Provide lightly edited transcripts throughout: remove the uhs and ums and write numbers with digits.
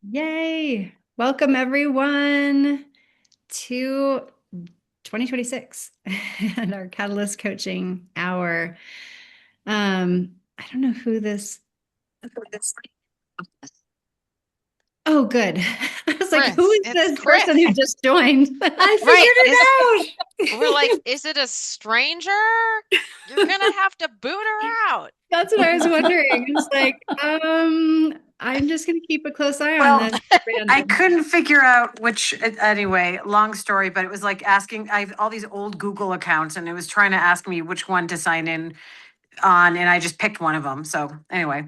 Yay! Welcome everyone to 2026 and our Catalyst Coaching Hour. I don't know who this. Oh, good. I was like, who Chris, is it's this person who Chris. just joined? I Right. figured We're like, it out. is it a stranger? You're gonna have to boot her out. That's what I was wondering. It's like, I'm just gonna keep a close eye on Well, this I random. couldn't figure out which, anyway, long story, but it was like asking, I have all these old Google accounts and it was trying to ask me which one to sign in on, and I just picked one of them. So anyway,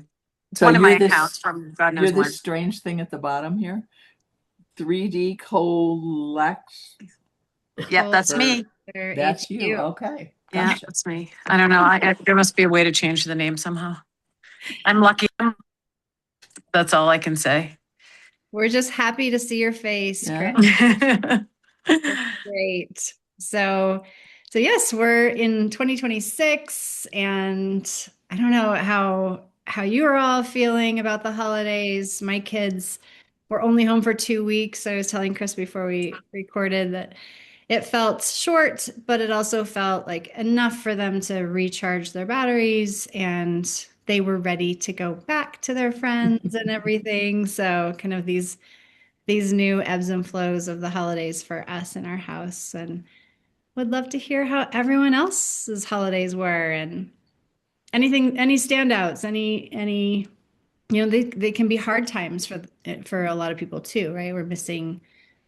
it's So one of my you're accounts this from God you're knows this when. strange thing at the bottom here. 3D collect Yep, that's Culture for me. that's you. HQ. Okay. Yeah, Gotcha. that's me. I don't know. There must be a way to change the name somehow. I'm lucky. That's all I can say. We're just happy to see your face, Chris. Yeah. It's great. So yes, we're in 2026 and I don't know how you are all feeling about the holidays. My kids were only home for 2 weeks. I was telling Chris before we recorded that it felt short, but it also felt like enough for them to recharge their batteries and they were ready to go back to their friends and everything. So kind of these new ebbs and flows of the holidays for us in our house and would love to hear how everyone else's holidays were and any standouts, any they can be hard times for a lot of people too, right? We're missing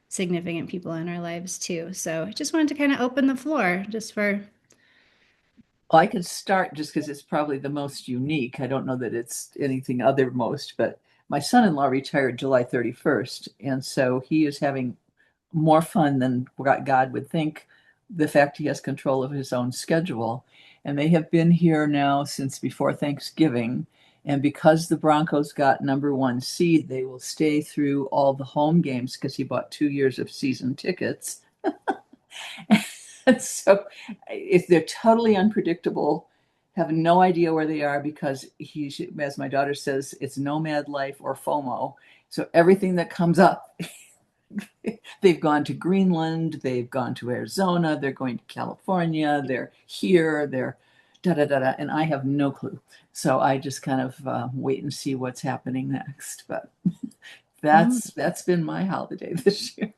significant people in our lives too. So I just wanted to kind of open the floor just for Well, I could start just because it's probably the most unique. I don't know that it's anything other most, but my son-in-law retired July 31st, and so he is having more fun than what God would think, the fact he has control of his own schedule. And they have been here now since before Thanksgiving. And because the Broncos got number one seed, they will stay through all the home games because he bought 2 years of season tickets. And so if they're totally unpredictable, have no idea where they are because as my daughter says, it's nomad life or FOMO. So everything that comes up, they've gone to Greenland, they've gone to Arizona, they're going to California, they're here, they're da da da da, and I have no clue. So I just kind of wait and see what's happening next. But Mm. that's been my holiday this year.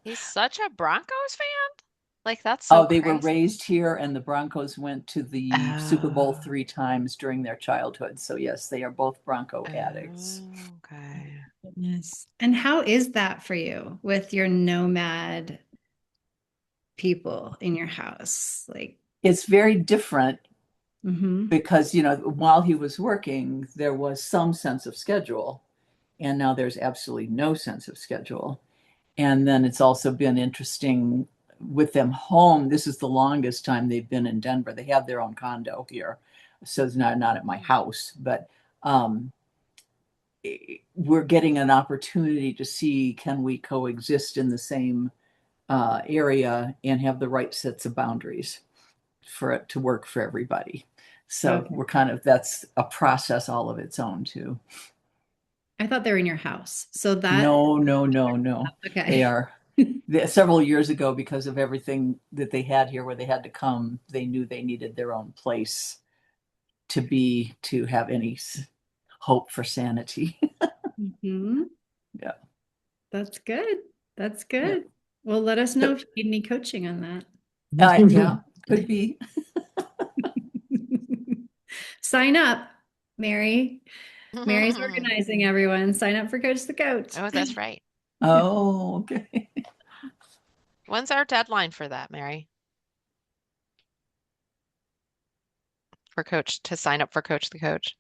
He's such a Broncos fan? Like, that's so Oh, they were crazy. raised here, and the Broncos went to the Super Bowl Oh, 3 times during their childhood. So yes, they are both Bronco addicts. okay. Goodness. And how is that for you with your nomad people in your house? Like, It's very different mm-hmm. because, while he was working, there was some sense of schedule, and now there's absolutely no sense of schedule. And then it's also been interesting with them home. This is the longest time they've been in Denver. They have their own condo here, so it's not at my house, but um, we're getting an opportunity to see, can we coexist in the same area and have the right sets of boundaries for it to work for everybody. So Okay. we're kind of, that's a process all of its own too. I thought they were in your house. So that, No, no, no, no. They okay. are several years ago, because of everything that they had here where they had to come, they knew they needed their own place to have any hope for sanity. Hmm. Yeah. That's good. That's Yeah. good. Well, let us know So, if you need any coaching on that. yeah, could be. Sign up, Mary. Mary's organizing everyone. Sign up for Coach the Coach. Oh, that's right. Oh, okay. When's our deadline for that, Mary? For Coach to sign up for Coach the Coach?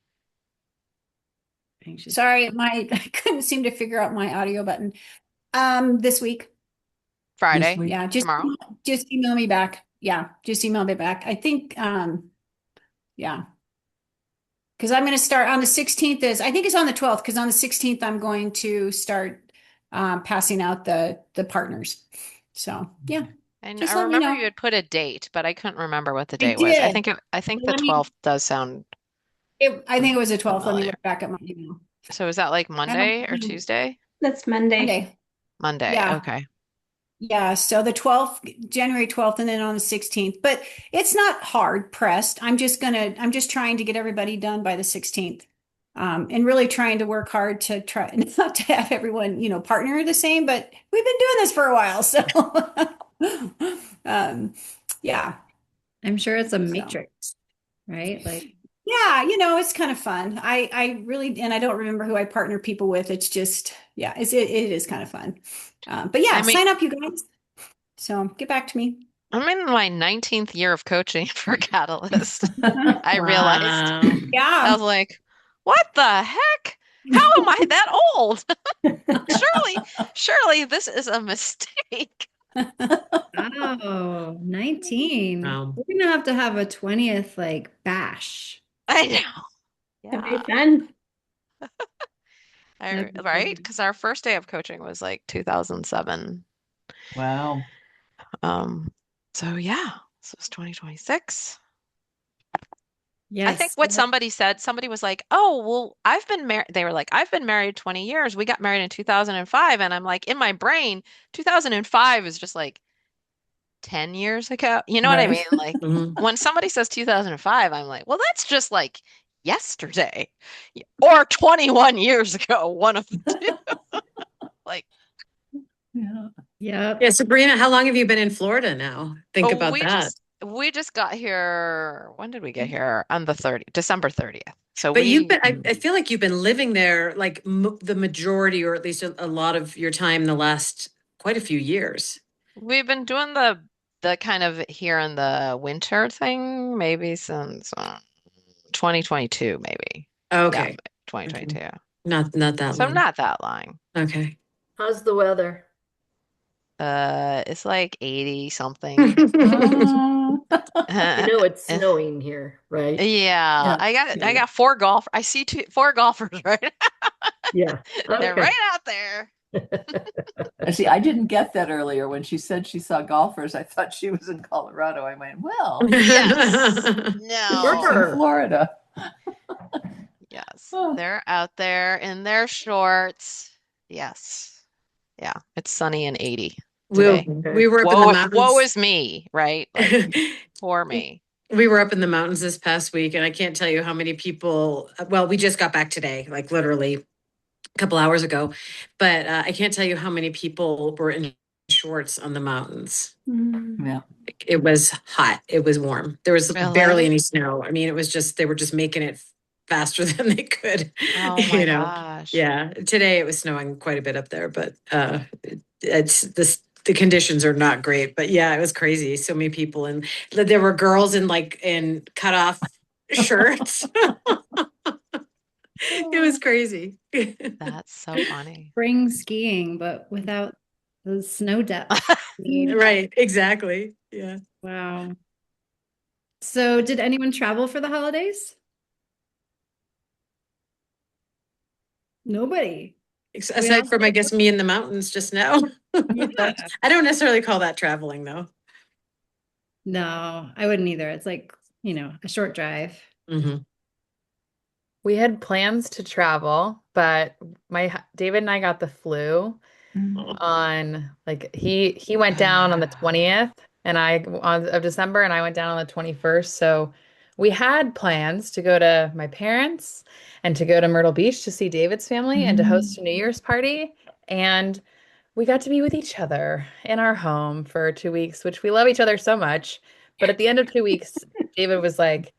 Anxious. Sorry, my I couldn't seem to figure out my audio button. This week. This Friday? week. Yeah, Tomorrow? just email me back. Yeah, just email me back. I think yeah. Because I'm going to start on the 16th I think it's on the 12th because on the 16th I'm going to start passing out the partners. So yeah, And I just let me remember know. you had put a date, but I couldn't remember what the I date was. did. I think the Let me 12th does sound I think it was the 12th. Let me familiar. look back at my email. So is that like I don't Monday or Tuesday? That's Monday. Monday. Monday. Yeah. Okay. Yeah, so the 12th, January 12th, and then on the 16th. But it's not hard pressed. I'm just trying to get everybody done by the 16th. And really trying to work hard to try not to have everyone, partner the same, but we've been doing this for a while. So, um, yeah. I'm sure it's a So, matrix, right? Like, yeah, it's kind of fun. I really, and I don't remember who I partner people with. It's just, yeah, it is kind of fun. But I yeah, mean, sign up, you guys. So get back to me. I'm in my 19th year of coaching for Catalyst. I realized wow. I Yeah. was like, what the heck? How am I that old? Surely this is a mistake. Oh, 19. Wow. We're gonna have to have a 20th like bash. I know. Have Yeah. they fun? That'd be Right? great. Because our first day of coaching was like 2007. Wow. Um, so yeah, so it's 2026. I think Yes. what somebody said, somebody was like, "Oh, well, I've been married." They were like, "I've been married 20 years. We got married in 2005." And I'm like, in my brain, 2005 is just like 10 years ago. You know what I Right. mean? Like Mhm. when somebody says 2005, I'm like, "Well, that's just like yesterday or 21 years ago, one of the two." Like, Yeah. Yep. Yeah, Sabrina, how long have you been in Florida now? Think oh, about that. we just got here. When did we get here? On the 30th, December 30th. So But you've we been, I feel like you've been living there like m the majority, or at least a lot of your time the last quite a few years. we've been doing the kind of here in the winter thing maybe since 2022 maybe. Yeah, Okay. Okay. 2022. Not that So long. not that long. Okay. How's the weather? It's like 80 something. Uh, You know it's snowing here, right? Yeah, yeah. I Yeah. got I see four golfers, right? Yeah. They're Okay. right out there. And see, I didn't get that earlier when she said she saw golfers. I thought she was in Colorado. I went, well, Yes. she's in Sure. No. Florida. Yes. Oh, They're out there in their shorts. Yes. Yeah, it's sunny and 80 today. We Okay. were up in the Woe mountains. is me, right? Like, poor me. We were up in the mountains this past week, and I can't tell you how many people. Well, we just got back today, like literally a couple hours ago, but I can't tell you how many people were in shorts on the mountains. yeah. It was hot. It was warm. There was barely Really? any snow. I mean, it was just they were just making it faster than they could, Oh you my know. gosh. Yeah, today it was snowing quite a bit up there, but it's this the conditions are not great. But yeah, it was crazy. So many people, and there were girls in cut off shirts. It was crazy. That's so funny. Spring skiing, but without the snow depth. Need. Right, exactly. Yeah. Wow. So, did anyone travel for the holidays? Nobody. We all Aside from, I guess, me in the mountains just now. yeah. I don't necessarily call that traveling though. No, I wouldn't either. It's like, a short drive. Hmm. We had plans to travel, but my David and I got the flu on like he went down on the 20th and I on of December and I went down on the 21st. So we had plans to go to my parents and to go to Myrtle Beach to see David's family and to host a New Year's party. And we got to be with each other in our home for 2 weeks, which we love each other so much. But at the end of 2 weeks, David was like,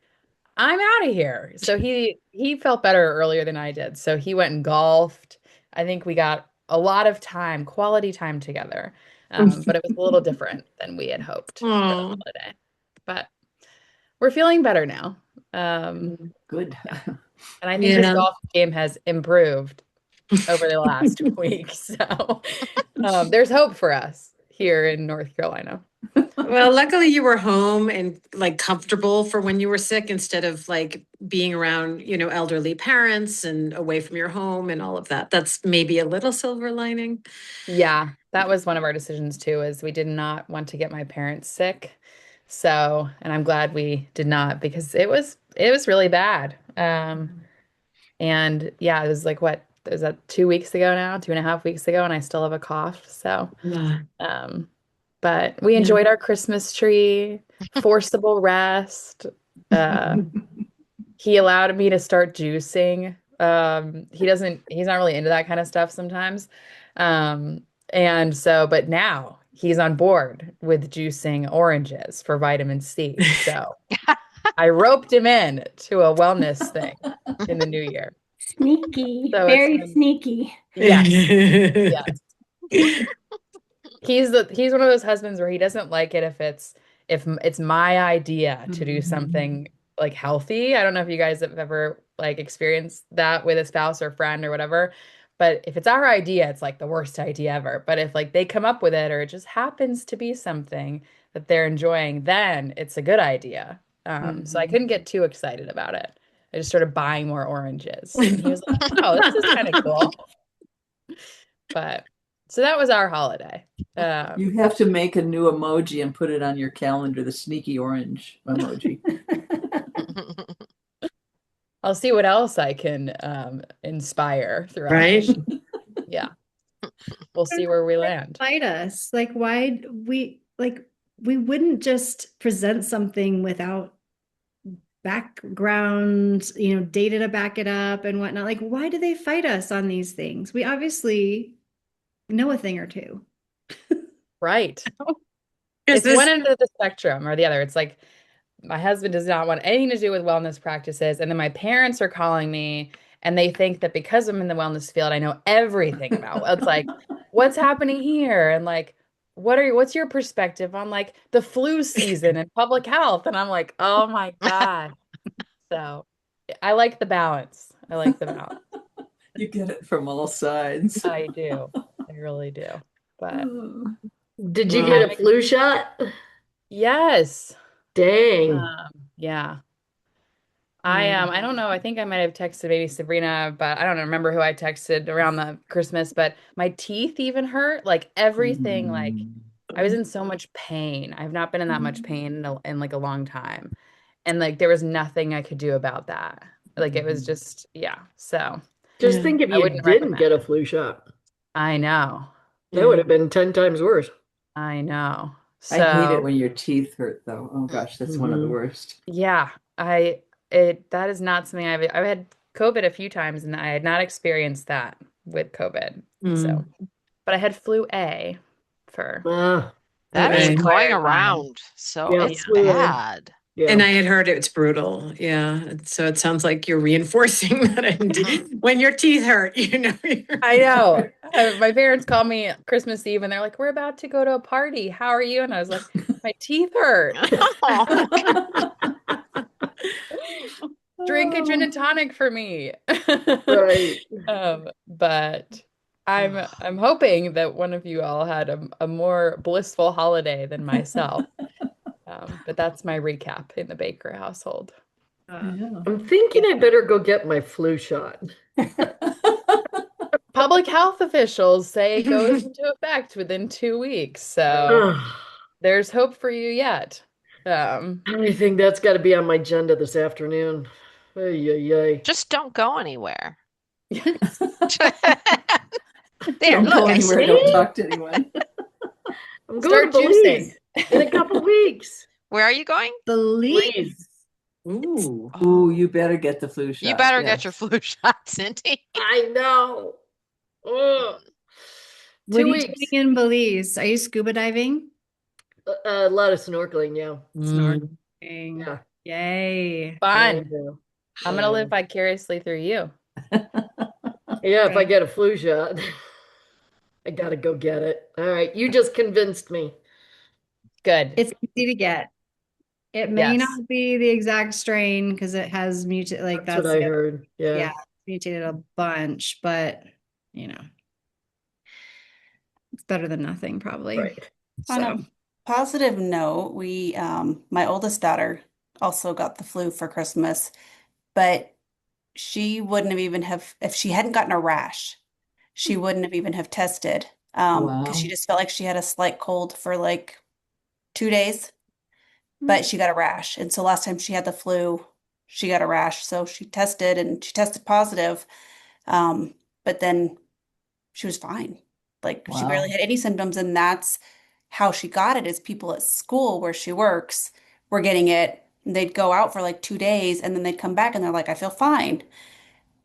I'm out of here. So he felt better earlier than I did. So he went and golfed. I think we got a lot of time, quality time together. But it was a little different than we had hoped for the Oh, holiday. But we're feeling better now. Um, Good. yeah. And I think his yeah. golf game has improved over the last week. So there's hope for us here in North Carolina. Well, luckily you were home and like comfortable for when you were sick instead of like being around, elderly parents and away from your home and all of that. That's maybe a little silver lining. Yeah, that was one of our decisions too, is we did not want to get my parents sick. So, and I'm glad we did not because it was really bad. And yeah, it was like what, is that 2 weeks ago now, 2.5 weeks ago, and I still have a cough. So, Yeah. but we Yeah. enjoyed our Christmas tree, forcible rest. Uh, he allowed me to start juicing. He's not really into that kind of stuff sometimes. And so, but now he's on board with juicing oranges for vitamin C. So I roped him in to a wellness thing in the new year. Sneaky, So it's very been, sneaky. yes, yes. He's one of those husbands where he doesn't like it if it's my idea to do something like healthy. I don't know if you guys have ever like experienced that with a spouse or friend or whatever, but if it's our idea, it's like the worst idea ever. But if like they come up with it or it just happens to be something that they're enjoying, then it's a good idea. So I couldn't get too excited about it. I just started buying more oranges, and he was like, "Oh, this is kind of cool." But so that was our holiday. You Um, have to make a new emoji and put it on your calendar, the sneaky orange emoji. I'll see what else I can inspire throughout Right? this. Yeah, we'll I don't see know where we why land. they fight us. Like why we wouldn't just present something without background, data to back it up and whatnot. Like, why do they fight us on these things? We obviously know a thing or two. Right. Because It's one this, end of the spectrum or the other. It's like my husband does not want anything to do with wellness practices. And then my parents are calling me and they think that because I'm in the wellness field, I know everything about it's like, what's happening here? And like, what's your perspective on like the flu season and public health? And I'm like, oh my God. So I like the balance. I like the balance. You get it from all sides. I do. I really do. But Did you yeah, get a flu shot? yes. Dang. Yeah. I don't know. I think I might have texted maybe Sabrina, but I don't remember who I texted around the Christmas, but my teeth even hurt. Like everything, like I was in so much pain. I've not been in that much pain in like a long time. And like there was nothing I could do about that. Like it was just, yeah. So Just yeah, think if I you wouldn't didn't recommend. get a flu shot. I know. That would yeah. have been 10 times worse. I know. I hate it So when your teeth hurt, though. Oh gosh, that's one of the Mhm. worst. yeah, that is not something I've had COVID a few times and I had not experienced that with COVID. So, Mm, but I had flu A for Ah, That is the right. going entire time. around. So yeah, it's flu A. bad. And Yeah. I had heard it's brutal. Yeah. So it sounds like you're reinforcing that when your teeth hurt, I know. My parents called me Christmas Eve and they're like, "We're about to go to a party. How are you?" And I was like, "My teeth hurt. Drink a gin and tonic for me." Right. But I'm hoping that one of you all had a more blissful holiday than myself. But that's my recap in the Baker household. Yeah. I'm thinking I better go get my flu shot. Public health officials say it goes into effect within 2 weeks, so Ugh, there's hope for you yet. Um, I think that's got to be on my agenda this afternoon. Ay, ay, ay. Just don't go anywhere. yes. There, Don't go look, I anywhere. said, Don't See? talk to anyone. I'm going to Start juicing. Belize in a couple weeks. where are you going? Believe Belize. Ooh. Ooh, you better get the flu You shot. better get your Yes. flu shot, Cindy. I know. Ugh. what are Two you doing weeks. in Belize? Are you scuba diving? A lot of snorkeling, yeah. Mm. Snorkeling. Yeah. Yay. I Fun. know. I'm I gonna live know. vicariously through you. Yeah, if I Good. get a flu shot, I gotta go get it. All right, you just convinced me. Good. It's easy to get. It may Yes. not be the exact strain because it has mutated, like That's what that's I the other, heard. Yeah. yeah, mutated a bunch, but you know, it's better than nothing probably. Right. On So, a positive note, my oldest daughter also got the flu for Christmas, but she wouldn't have even have, if she hadn't gotten a rash, she wouldn't have even have tested, because she Wow. just felt like she had a slight cold for like 2 days, but she got a rash. And so last time she had the flu, she got a rash. So she tested and she tested positive. Um, but then she was fine. Like she barely Wow. had any symptoms, and that's how she got it is people at school where she works were getting it. They'd go out for like 2 days and then they'd come back and they're like, I feel fine.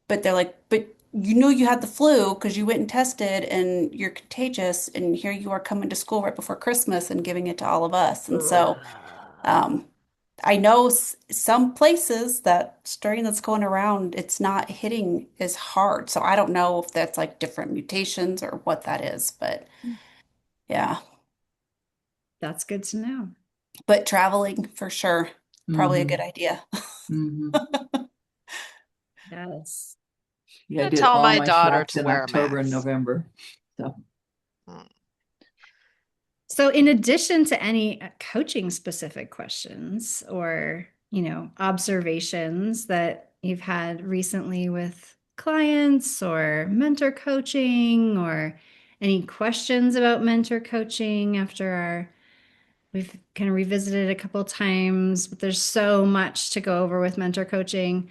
But they're like, but you knew you had the flu because you went and tested and you're contagious, and here you are coming to school right before Christmas and giving it to all of us. And so um, I know some places that strain that's going around, it's not hitting as hard. So I don't know if that's like different mutations or what that is, but yeah. That's good to know. But traveling for sure, probably a good Hmm. idea. Hmm. Yes. Yeah, I I did tell all my my daughter shots to in wear a October and mask. November. So, Mm. So, in addition to any coaching specific questions or, observations that you've had recently with clients or mentor coaching or any questions about mentor coaching we've kind of revisited a couple times, but there's so much to go over with mentor coaching.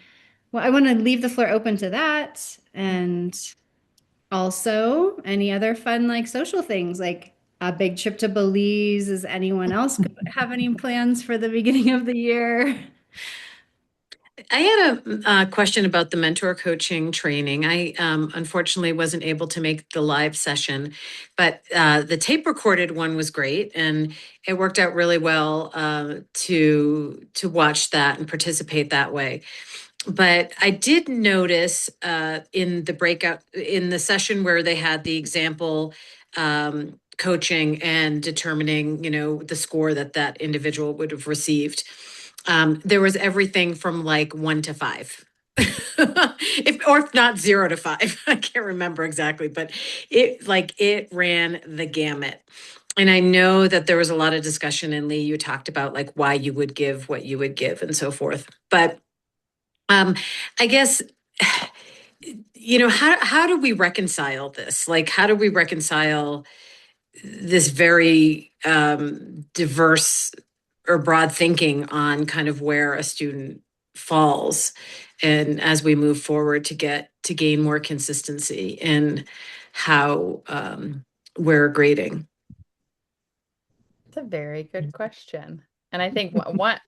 Well, I want to leave the floor open to that. And also, any other fun like social things like a big trip to Belize? Does anyone else have any plans for the beginning of the year? I had a question about the mentor coaching training. I unfortunately wasn't able to make the live session, but the tape recorded one was great, and it worked out really well to watch that and participate that way. But I did notice in the breakout in the session where they had the example coaching and determining, the score that that individual would have received. There was everything from like 1 to 5. If not 0 to 5. I can't remember exactly, but it ran the gamut. And I know that there was a lot of discussion, and Lee, you talked about like why you would give what you would give and so forth. But um, I guess, how do we reconcile this? Like, how do we reconcile this very diverse or broad thinking on kind of where a student falls, and as we move forward to gain more consistency in how we're grading? It's a very good question. And I think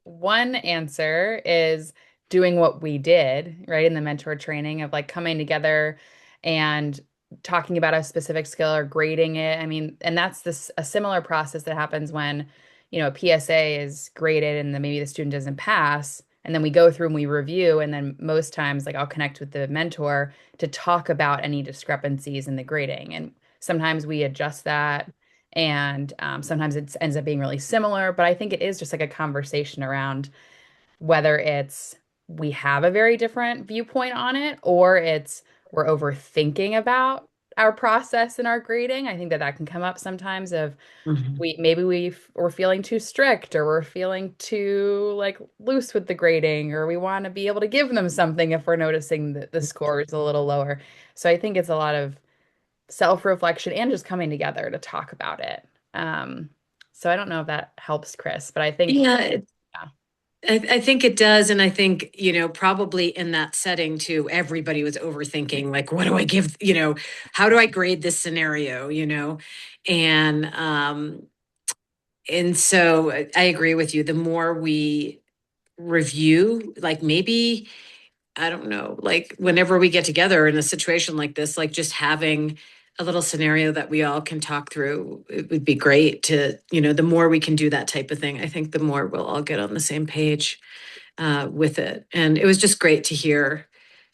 one answer is doing what we did, right, in the mentor training of like coming together and talking about a specific skill or grading it. I mean, and that's this a similar process that happens when, a PSA is graded and then maybe the student doesn't pass. And then we go through and we review. And then most times, like I'll connect with the mentor to talk about any discrepancies in the grading. And sometimes we adjust that, and sometimes it ends up being really similar, but I think it is just like a conversation around whether it's we have a very different viewpoint on it, or it's we're overthinking about our process and our grading. I think that that can come up sometimes of Mhm. we're feeling too strict, or we're feeling too like loose with the grading, or we want to be able to give them something if we're noticing that the score is a little lower. So I think it's a lot of self-reflection and just coming together to talk about it. Um, so I don't know if that helps, Chris, but I think, Yeah, yeah. I think it does. And I think, probably in that setting too, everybody was overthinking, like, what do I give, how do I grade this scenario, And and so I agree with you. The more we review, like maybe, I don't know, like whenever we get together in a situation like this, like just having a little scenario that we all can talk through, it would be great to, the more we can do that type of thing, I think the more we'll all get on the same page with it. And it was just great to hear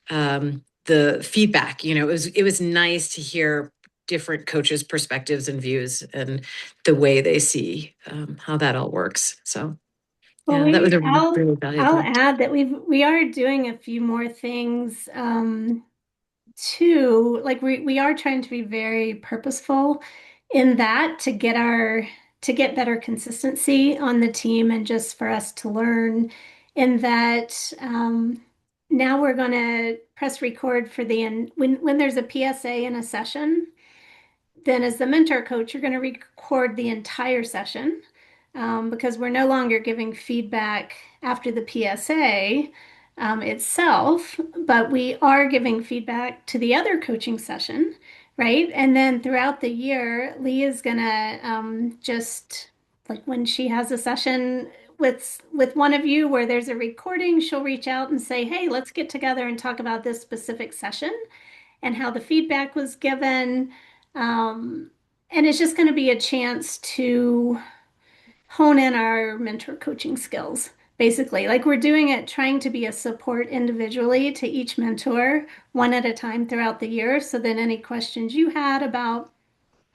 the feedback. It was nice to hear different coaches' perspectives and views and the way they see how that all works. So Well, yeah, that was a really I'll valuable. add that we are doing a few more things too. Like we are trying to be very purposeful in that to get better consistency on the team and just for us to learn in that now we're going to press record for the end when there's a PSA in a session. Then as the mentor coach, you're going to record the entire session because we're no longer giving feedback after the PSA. itself, but we are giving feedback to the other coaching session, right? And then throughout the year, Lee is gonna just like when she has a session with one of you where there's a recording, she'll reach out and say, "Hey, let's get together and talk about this specific session and how the feedback was given." Um, and it's just going to be a chance to hone in our mentor coaching skills. Basically, like we're doing it, trying to be a support individually to each mentor one at a time throughout the year. So then any questions you had about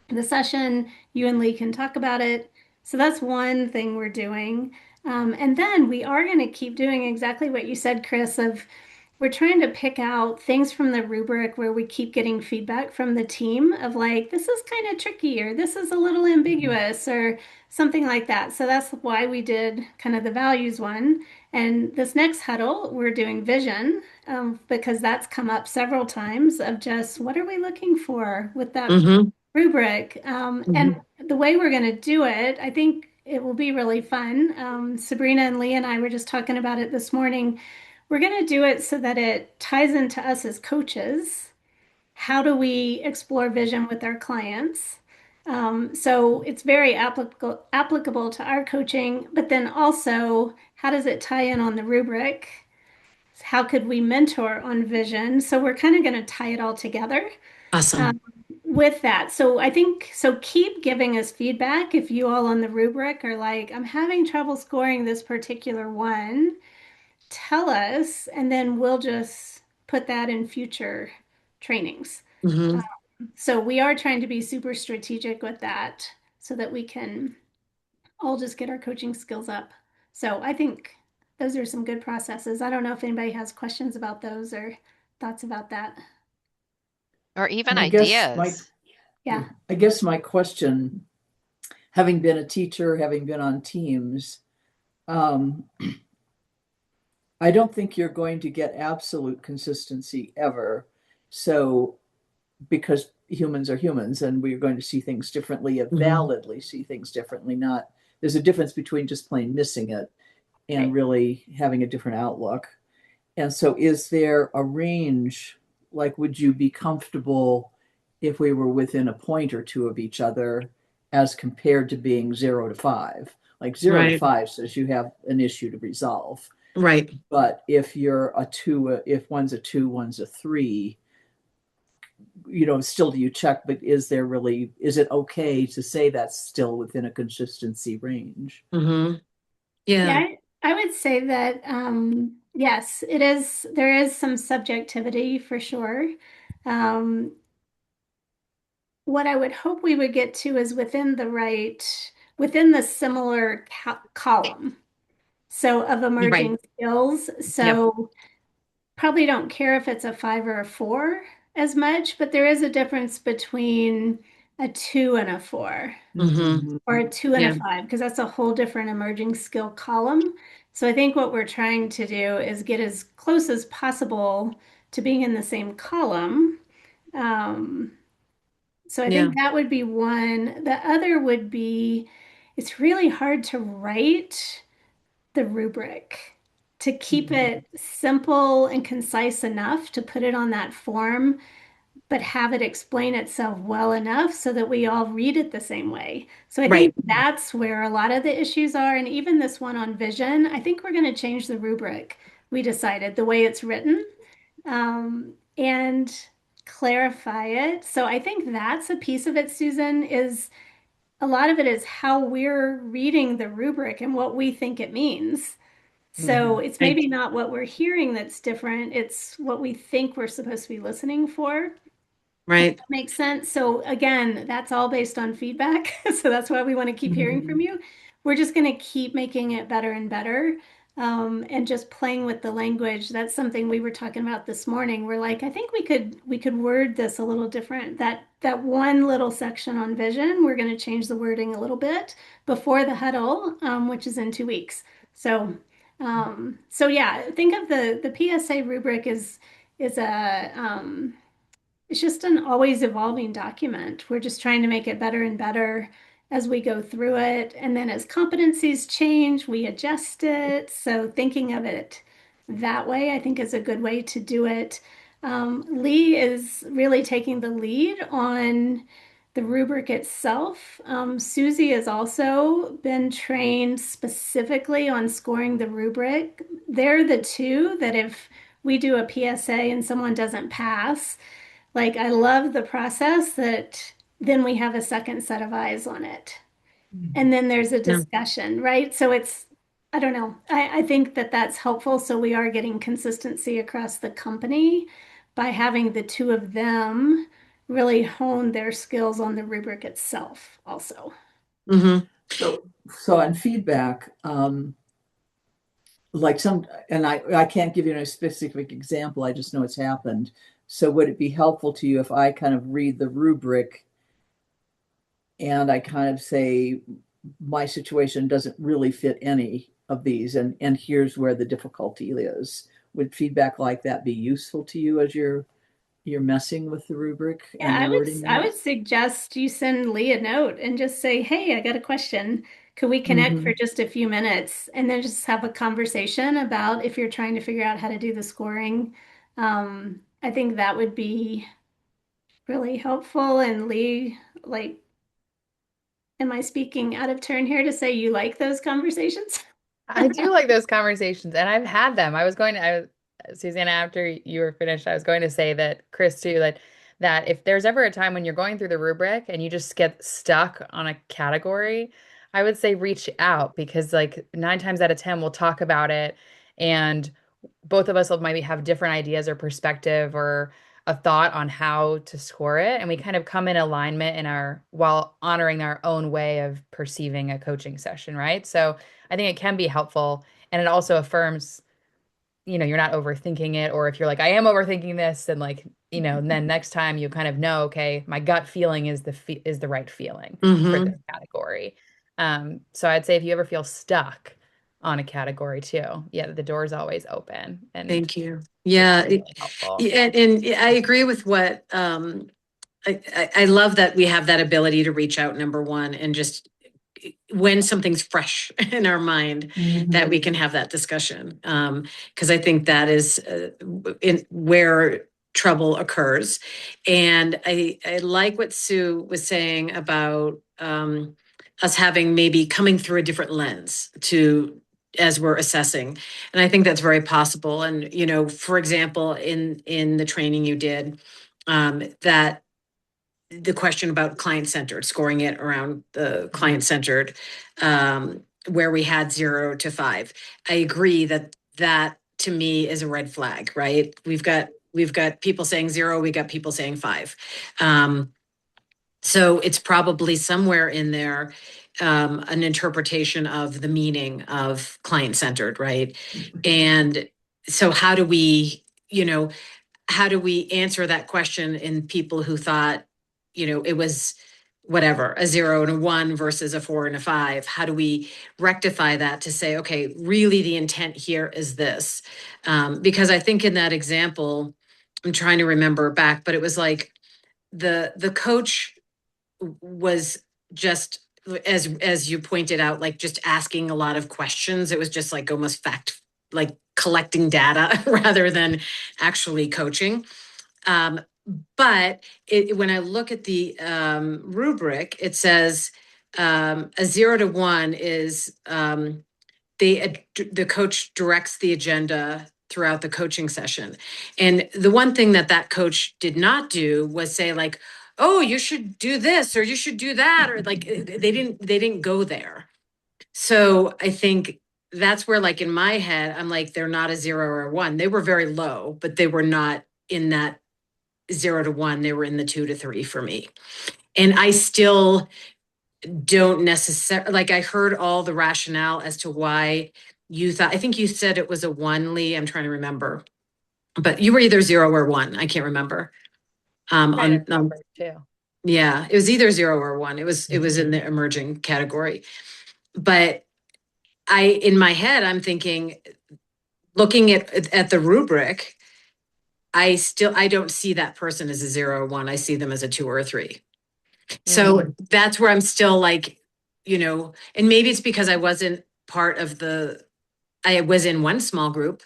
the session, you and Lee can talk about it. So that's one thing we're doing. And then we are going to keep doing exactly what you said, Chris, of we're trying to pick out things from the rubric where we keep getting feedback from the team of like, this is kind of tricky or this is a little ambiguous or something like that. So that's why we did kind of the values one. And this next huddle, we're doing vision because that's come up several times of just what are we looking for with that Mm-hmm. rubric. And Mm-hmm. the way we're going to do it, I think it will be really fun. Sabrina and Lee and I were just talking about it this morning. We're going to do it so that it ties into us as coaches. How do we explore vision with our clients? So it's very applicable to our coaching, but then also, how does it tie in on the rubric? How could we mentor on vision? So we're kind of going to tie it all together Awesome. with that. So I think so keep giving us feedback if you all on the rubric are like, I'm having trouble scoring this particular one. Tell us, and then we'll just put that in future trainings. Mm-hmm. So we are trying to be super strategic with that so that we can all just get our coaching skills up. So I think those are some good processes. I don't know if anybody has questions about those or thoughts about that. Or even And I guess my ideas. Yeah. I guess my question, having been a teacher, having been on teams, um, I don't think you're going to get absolute consistency ever. So, because humans are humans and we're going to see things differently, Mm-hmm. validly see things differently, not there's a difference between just plain missing it and Right. really having a different outlook. And so, is there a range? Like, would you be comfortable if we were within a point or two of each other as compared to being 0 to 5? Like, 0 to Right. 5 says you have an issue to resolve. Right. But if you're a two, if one's a two, one's a three, still do you check, but is it okay to say that's still within a consistency range? Mm-hmm. Yeah, Yeah. I would say that yes, it is there is some subjectivity for sure. Um, what I would hope we would get to is within the similar column. So of You're right. emerging skills. Yep. So probably don't care if it's a 5 or a 4 as much, but there is a difference between a 2 and a 4 Mm-hmm. Mm-hmm. or a two and a Yeah. five, because that's a whole different emerging skill column. So I think what we're trying to do is get as close as possible to being in the same column. Um, so I Yeah. think that would be one. The other would be it's really hard to write the rubric to keep it simple and concise enough to put it on that form but have it explain itself well enough so that we all read it the same way. So I think Right. that's where a lot of the issues are. And even this one on vision, I think we're going to change the rubric. We decided the way it's written and clarify it. So I think that's a piece of it, Susan, is a lot of it is how we're reading the rubric and what we think it means. So it's Right. maybe not what we're hearing that's different, it's what we think we're supposed to be listening for. Right. Makes sense. So again, that's all based on feedback. So that's why we want to keep hearing from you. We're just going to keep making it better and better. And just playing with the language. That's something we were talking about this morning. We're like, I think we could word this a little different. That one little section on vision, we're going to change the wording a little bit before the huddle, which is in 2 weeks. So yeah, think of the PSA rubric is a it's just an always evolving document. We're just trying to make it better and better as we go through it. And then as competencies change, we adjust it. So thinking of it that way, I think is a good way to do it. Lee is really taking the lead on the rubric itself. Susie has also been trained specifically on scoring the rubric. They're the two that if we do a PSA and someone doesn't pass, like I love the process that then we have a second set of eyes on it. And then there's a Yeah. discussion, right? So it's, I don't know. I think that that's helpful. So we are getting consistency across the company by having the two of them really hone their skills on the rubric itself also. Mm-hmm. So on feedback, like and I can't give you a specific example, I just know it's happened. So would it be helpful to you if I kind of read the rubric and I kind of say, my situation doesn't really fit any of these, and here's where the difficulty is? Would feedback like that be useful to you as you're messing with the rubric Yeah, and you're wording I that? would suggest you send Lee a note and just say, "Hey, I got a question. Could we connect Mm-hmm. for just a few minutes?" And then just have a conversation about if you're trying to figure out how to do the scoring. I think that would be really helpful. And Lee, like, am I speaking out of turn here to say you like those conversations? I do like those conversations, and I've had them. Susanna, after you were finished, I was going to say that Chris too, that if there's ever a time when you're going through the rubric and you just get stuck on a category, I would say reach out because like 9 times out of 10 we'll talk about it, and both of us will maybe have different ideas or perspective or a thought on how to score it, and we kind of come in alignment in our while honoring our own way of perceiving a coaching session, right? So I think it can be helpful, and it also affirms, you're not overthinking it, or if you're like, I am overthinking this, and like, and then next time you kind of know, okay, my gut feeling is the right feeling for Mm-hmm. this category. So I'd say if you ever feel stuck on a category too, yeah, the door is always open, and Thank you. it Yeah. can be really helpful. And I agree with what I love that we have that ability to reach out, number one, and just when something's fresh in our mind, that we can have that discussion. Because I think that is where trouble occurs. And I like what Sue was saying about us having maybe coming through a different lens to as we're assessing. And I think that's very possible. And, for example, in the training you did, that the question about client-centered, scoring it around the client-centered, where we had 0 to 5. I agree that to me is a red flag, right? We've got people saying 0, we got people saying 5. So it's probably somewhere in there, an interpretation of the meaning of client-centered, right? And so how do we answer that question in people who thought, it was whatever, a 0 and a 1 versus a 4 and a 5? How do we rectify that to say, okay, really the intent here is this? Because I think in that example, I'm trying to remember back, but it was like the coach was just, as you pointed out, like just asking a lot of questions. It was just like almost like collecting data rather than actually coaching. Um, but when I look at the rubric, it says a 0 to 1 is the coach directs the agenda throughout the coaching session. And the one thing that coach did not do was say like, oh, you should do this or you should do that, or like they didn't go there. So I think that's where, like in my head, I'm like, they're not a 0 or a 1. They were very low, but they were not in that 0 to 1. They were in the 2 to 3 for me. And I still don't necessarily, like, I heard all the rationale as to why you thought, I think you said it was a 1, Lee. I'm trying to remember, but you were either 0 or 1. I can't remember. Trying to remember too. Yeah, it was either 0 or 1. It was in the emerging category. But in my head, I'm thinking, looking at the rubric, I don't see that person as a 0 or 1. I see them as a 2 or a 3. So that's where I'm still like, and maybe it's because I wasn't I was in one small group,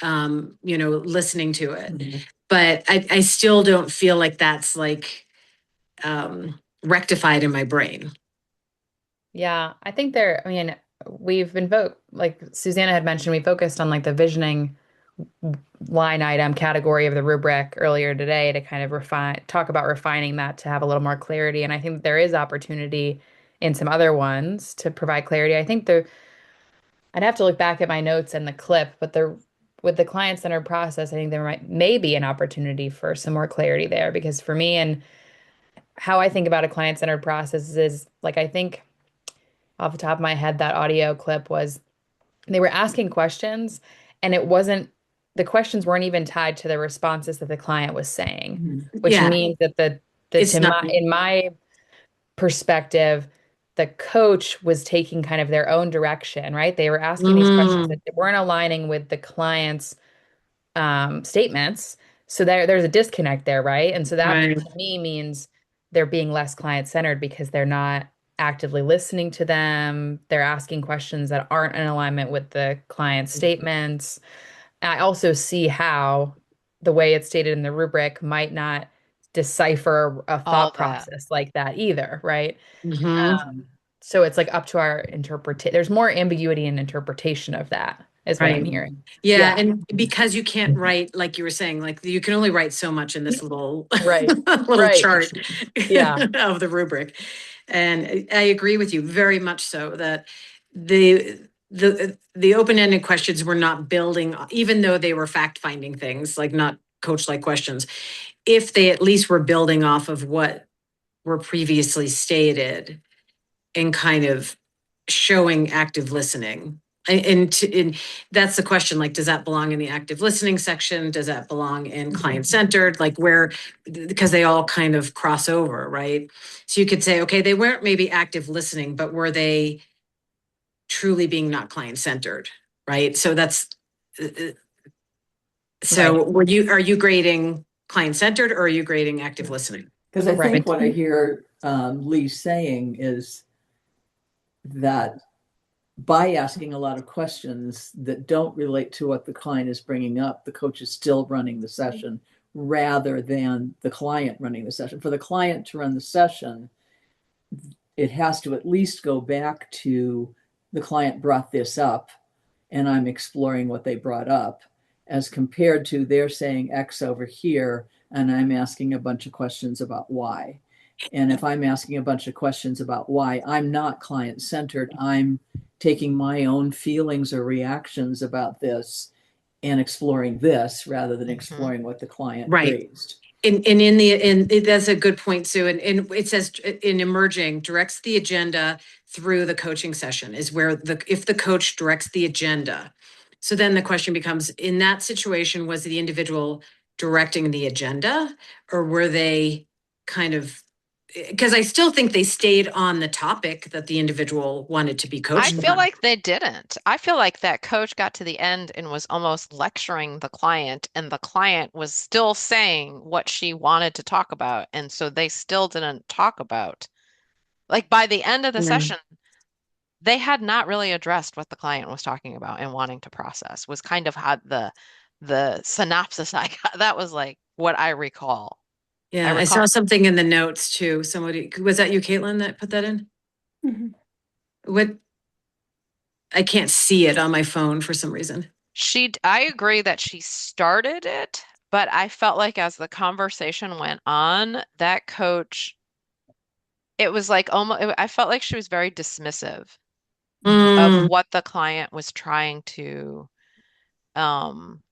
listening to it. But I still don't feel like that's like rectified in my brain. Yeah, I think I mean, we've been like Susanna had mentioned, we focused on like the visioning line item category of the rubric earlier today to kind of talk about refining that to have a little more clarity. And I think there is opportunity in some other ones to provide clarity. I think I'd have to look back at my notes and the clip, but with the client-centered process, I think there may be an opportunity for some more clarity there because for me and how I think about a client-centered process is like I think off the top of my head, that audio clip was they were asking questions and the questions weren't even tied to the responses that the client was saying, which Yeah, means that it's not. in my perspective, the coach was taking kind of their own direction, right? They were asking these questions that weren't aligning with the client's statements. So there's a disconnect there, right? And so that Right. to me means they're being less client-centered because they're not actively listening to them. They're asking questions that aren't in alignment with the client's statements. I also see how the way it's stated in the rubric might not decipher a All thought that. process like that either, right? Mm-hmm. So it's like up to our interpretation. There's more ambiguity in interpretation of that, is what I'm Right. hearing. Yeah, Yeah. and because you can't write, like you were saying, like you can only write so much in this little Right. little Right. chart Yeah. of the rubric. And I agree with you very much so that the open-ended questions were not building, even though they were fact-finding things, like not coach-like questions, if they at least were building off of what were previously stated and kind of showing active listening. And that's the question, like, does that belong in the active listening section? Does that belong in client centered? Like where, because they all kind of cross over, right? So you could say, okay, they weren't maybe active listening, but were they truly being not client centered, right? So that's, Right. are you grading client centered or are you grading active listening? Because I think Right. what I hear Lee saying is that by asking a lot of questions that don't relate to what the client is bringing up, the coach is still running the session rather than the client running the session. For the client to run the session, it has to at least go back to the client brought this up and I'm exploring what they brought up, as compared to they're saying X over here and I'm asking a bunch of questions about Y. And if I'm asking a bunch of questions about why, I'm not client centered. I'm taking my own feelings or reactions about this and exploring this rather than Mhm. exploring what the client Right. raised. And that's a good point, Sue. And it says in emerging directs the agenda through the coaching session is where if the coach directs the agenda. So then the question becomes, in that situation, was the individual directing the agenda or were they kind of, because I still think they stayed on the topic that the individual wanted to be I coached feel on. like they didn't. I feel like that coach got to the end and was almost lecturing the client, and the client was still saying what she wanted to talk about. And so they still didn't talk about, like by the end of the Yeah. session, they had not really addressed what the client was talking about and wanting to process, was kind of how the synopsis I got. That was like what I recall. I Yeah, I recall saw something in the notes too. Somebody, was that you, Caitlin, that put that in? Mhm. What, I can't see it on my phone for some reason. I agree that she started it, but I felt like as the conversation went on, that coach, it was like almost, I felt like she was very dismissive of Mm, what the client was trying um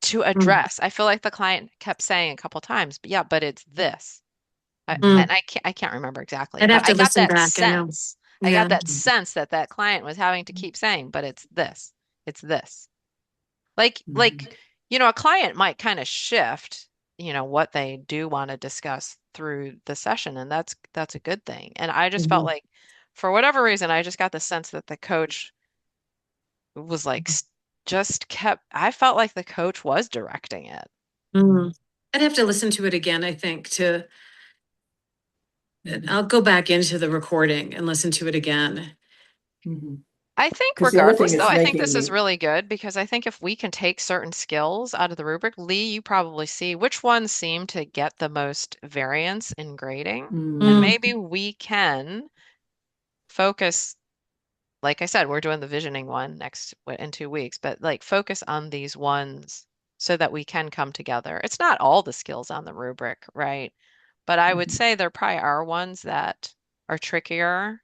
to mm, address. I feel like the client kept saying a couple times, but yeah, but it's this. mm. And I can't remember exactly, I'd but have I to got listen that back. I know. sense. I got Yeah. that sense that that client was having to keep saying, but it's this. It's this. A client might kind of shift, what they do want to discuss through the session, and that's a good thing. And I just felt Mhm. like for whatever reason, I just got the sense that the coach was like just kept I felt like the coach was directing it. Mm. I'd have to listen to it again, I think, I'll go back into the recording and listen to it again. Mhm. I think Because the other thing regardless, though, that's I think making this is me, really good because I think if we can take certain skills out of the rubric, Lee, you probably see which ones seem to get the most variance in grading. And mm, Mm, maybe we can focus, like I said, we're doing the visioning one in 2 weeks, but like focus on these ones so that we can come together. It's not all the skills on the rubric, right? But I would mhm, say there probably are ones that are trickier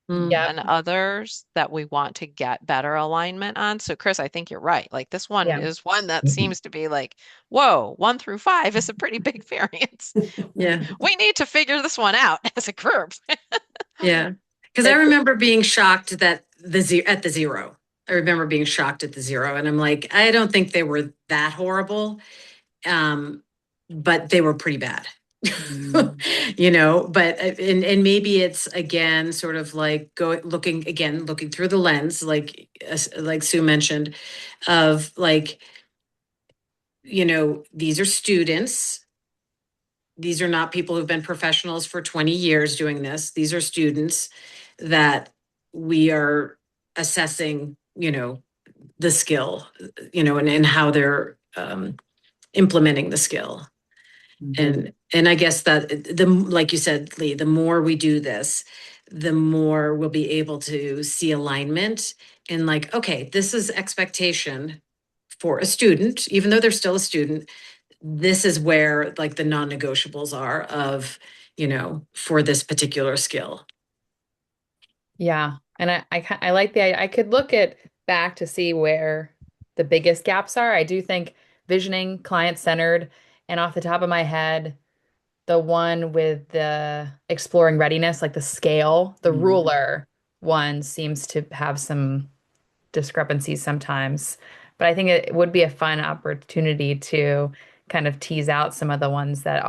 yep. than others that we want to get better alignment on. So, Chris, I think you're right. Like this one Yeah. is one that seems to be like, whoa, 1 through 5 is a pretty big variance. Yeah. We need to figure this one out as a group. Yeah. Because I and- remember being shocked that at the zero. I remember being shocked at the zero. And I'm like, I don't think they were that horrible. Um, but they were pretty bad. mm, But and maybe it's again sort of like looking through the lens, like Sue mentioned, of like, these are students. These are not people who've been professionals for 20 years doing this. These are students that we are assessing, the skill, and how they're implementing the skill. mhm. And I guess that like you said, Lee, the more we do this, the more we'll be able to see alignment and like, okay, this is expectation for a student, even though they're still a student. This is where like the non-negotiables are of, for this particular skill. Yeah. And I like I could look at back to see where the biggest gaps are. I do think visioning, client-centered, and off the top of my head, the one with the exploring readiness, like the scale, the Mm. ruler one seems to have some discrepancies sometimes. But I think it would be a fun opportunity to kind of tease out some of the ones that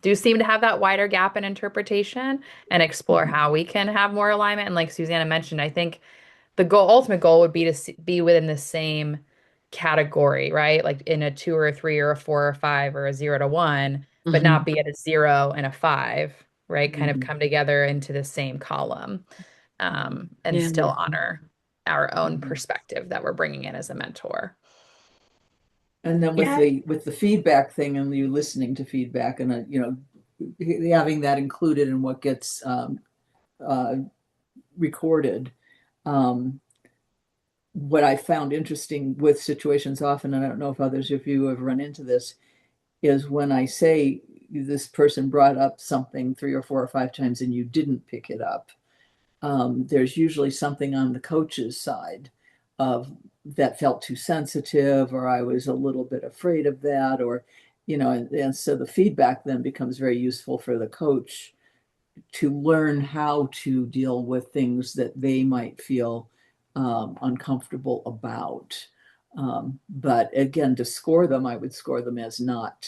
do seem to have that wider gap in interpretation and explore Mhm. how we can have more alignment. And like Susanna mentioned, I think ultimate goal would be to be within the same category, right? Like in a 2 or a 3 or a 4 or 5 or a 0 to 1, but not Mhm. be at a 0 and a 5, right? Kind of Mhm. come together into the same column, and Yeah. still honor our own Mhm. perspective that we're bringing in as a mentor. And then with Yeah, the feedback thing and you listening to feedback and having that included in what gets uh, recorded. Um, what I found interesting with situations often, and I don't know if others of you have run into this, is when I say this person brought up something 3 or 4 or 5 times and you didn't pick it up. There's usually something on the coach's side of that felt too sensitive, or I was a little bit afraid of that, or and so the feedback then becomes very useful for the coach to learn how to deal with things that they might feel uncomfortable about. But again, to score them, I would score them as not,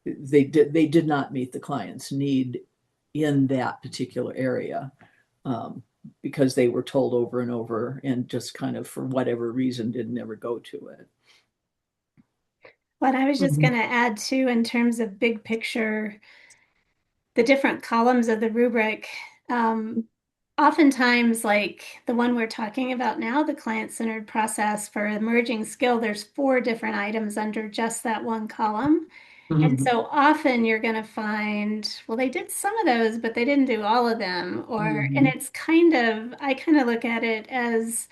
they did not meet the client's need in that particular area, um, because they were told over and over and just kind of for whatever reason didn't ever go to it. what I was just going Mhm. to add too, in terms of big picture, the different columns of the rubric. Oftentimes, like the one we're talking about now, the client-centered process for emerging skill, there's 4 different items under just that one column. And Mhm. so often you're going to find, well, they did some of those, but they didn't do all of them. And Mhm. it's kind of, I kind of look at it as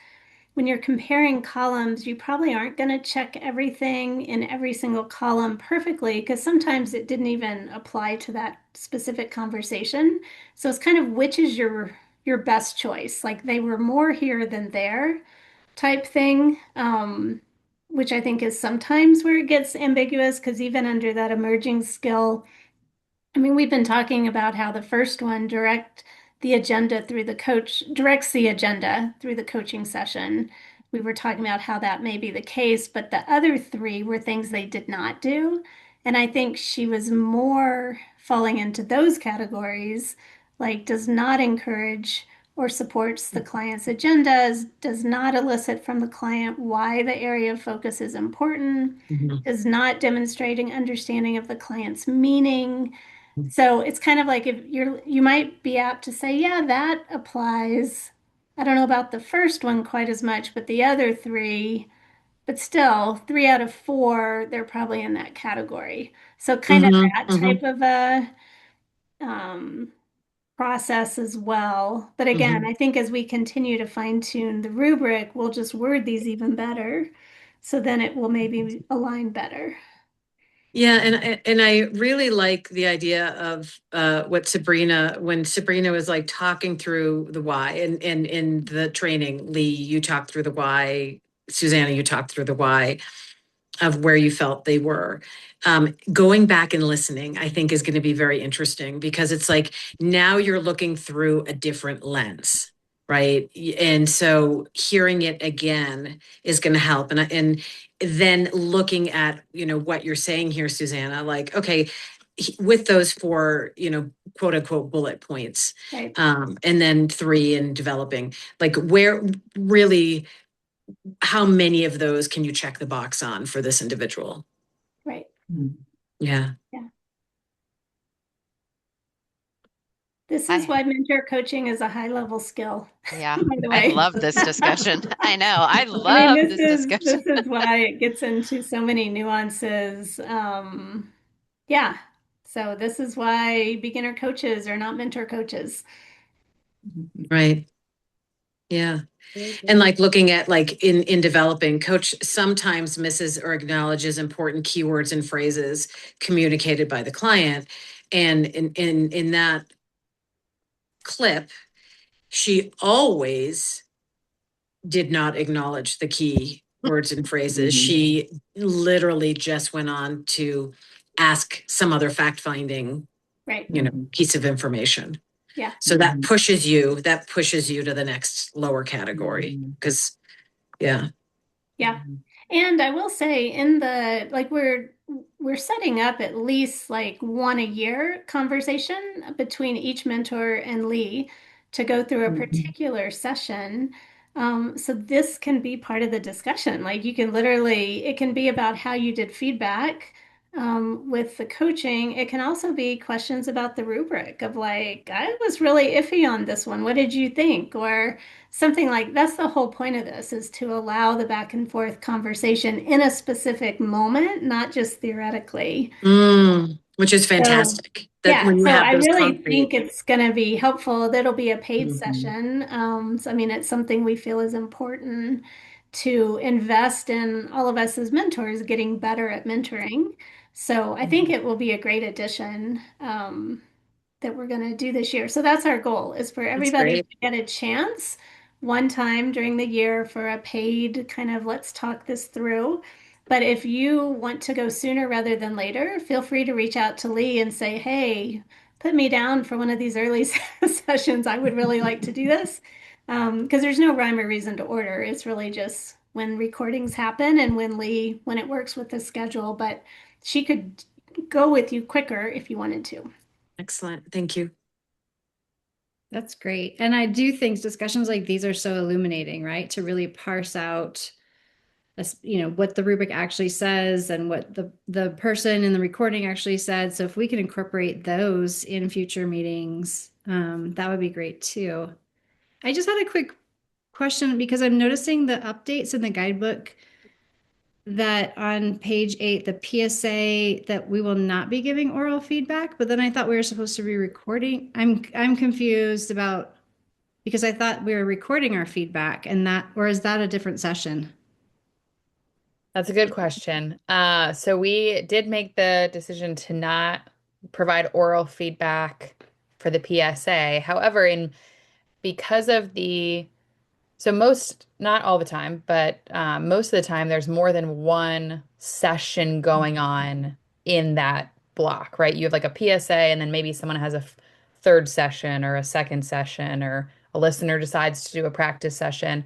when you're comparing columns, you probably aren't going to check everything in every single column perfectly because sometimes it didn't even apply to that specific conversation. So it's kind of which is your best choice. Like they were more here than there type thing, which I think is sometimes where it gets ambiguous because even under that emerging skill, I mean, we've been talking about how the first one directs the agenda through the coaching session. We were talking about how that may be the case, but the other 3 were things they did not do. And I think she was more falling into those categories, like does not encourage or supports the client's agendas, does not elicit from the client why the area of focus is important, Mhm. is not demonstrating understanding of the client's meaning. So it's kind of like if you might be apt to say, yeah, that applies, I don't know about the first one quite as much, but the other three, but still, 3 out of 4, they're probably in that category. So kind of Hmm. that Hmm. type of a um, process as well. But again, Hmm. I think as we continue to fine tune the rubric, we'll just word these even better. So then it will maybe align better. Yeah, and I really like the idea of what Sabrina, when Sabrina was like talking through the why, and in the training, Lee, you talked through the why, Susanna, you talked through the why of where you felt they were. Going back and listening, I think, is going to be very interesting because it's like now you're looking through a different lens, right? And so hearing it again is going to help. And then looking at, what you're saying here, Susanna, like, okay, with those four, quote unquote bullet points, Right, and then three in developing, like where really how many of those can you check the box on for this individual? right. Yeah. Yeah. This is I why mentor coaching is a high level skill, Yeah, by the I way. love this discussion. I know. I I mean, love this this is discussion. this is why it gets into so many nuances. Yeah. So this is why beginner coaches are not mentor coaches. Right. Yeah. Very And good. like looking at like in developing, coach sometimes misses or acknowledges important keywords and phrases communicated by the client. And in that clip, she always did not acknowledge the key words and phrases. Mhm. She literally just went on to ask some other fact finding, Right. piece of information. Yeah. So that pushes you to the next lower category. Mhm. Because yeah. Yeah. And I will say in the like we're setting up at least like one a year conversation between each mentor and Lee to go through a Mhm. particular session. So this can be part of the discussion. Like you can literally, it can be about how you did feedback with the coaching. It can also be questions about the rubric of like, I was really iffy on this one. What did you think? Or something like that's the whole point of this is to allow the back and forth conversation in a specific moment, not just theoretically. Which is So, fantastic. That yeah, when you so have I those really think concrete. it's going to be helpful. That'll be a paid Mhm. session. So, I mean, it's something we feel is important to invest in all of us as mentors getting better at mentoring. So, I think it will be a great addition. That we're going to do this year. So that's our goal is for That's everybody great. to get a chance one time during the year for a paid kind of let's talk this through. But if you want to go sooner rather than later, feel free to reach out to Lee and say, hey, put me down for one of these early sessions. I would really like to do this. Because there's no rhyme or reason to order. It's really just when recordings happen and when it works with the schedule. But she could go with you quicker if you wanted to. Excellent. Thank you. That's great. And I do think discussions like these are so illuminating, right? To really parse out, what the rubric actually says and what the person in the recording actually said. So if we can incorporate those in future meetings, that would be great too. I just had a quick question because I'm noticing the updates in the guidebook that on page 8, the PSA that we will not be giving oral feedback, but then I thought we were supposed to be recording. I'm confused about because I thought we were recording our feedback and that, or is that a different session? That's a good question. So we did make the decision to not provide oral feedback for the PSA. However, in because of the so most, not all the time, but most of the time, there's more than one session going on in that block, right? You have like a PSA, and then maybe someone has a third session or a second session, or a listener decides to do a practice session.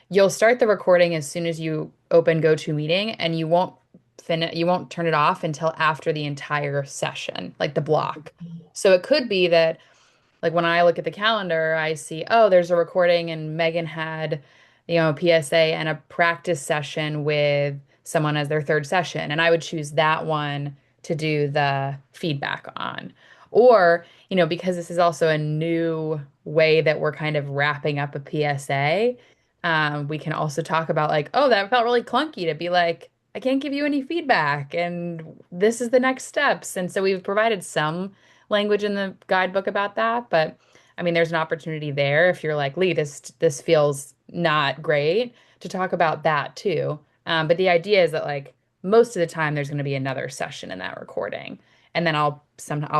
You'll start the recording as soon as you open GoToMeeting, and you won't turn it off until after the entire session, like the block. So it could be that like when I look at the calendar, I see, oh, there's a recording and Megan had, a PSA and a practice session with someone as their third session. And I would choose that one to do the feedback on. Or, because this is also a new way that we're kind of wrapping up a PSA, we can also talk about like, oh, that felt really clunky to be like, I can't give you any feedback, and this is the next steps. And so we've provided some language in the guidebook about that, but I mean, there's an opportunity there if you're like, Lee, this feels not great to talk about that too. But the idea is that like most of the time there's going to be another session in that recording, and then I'll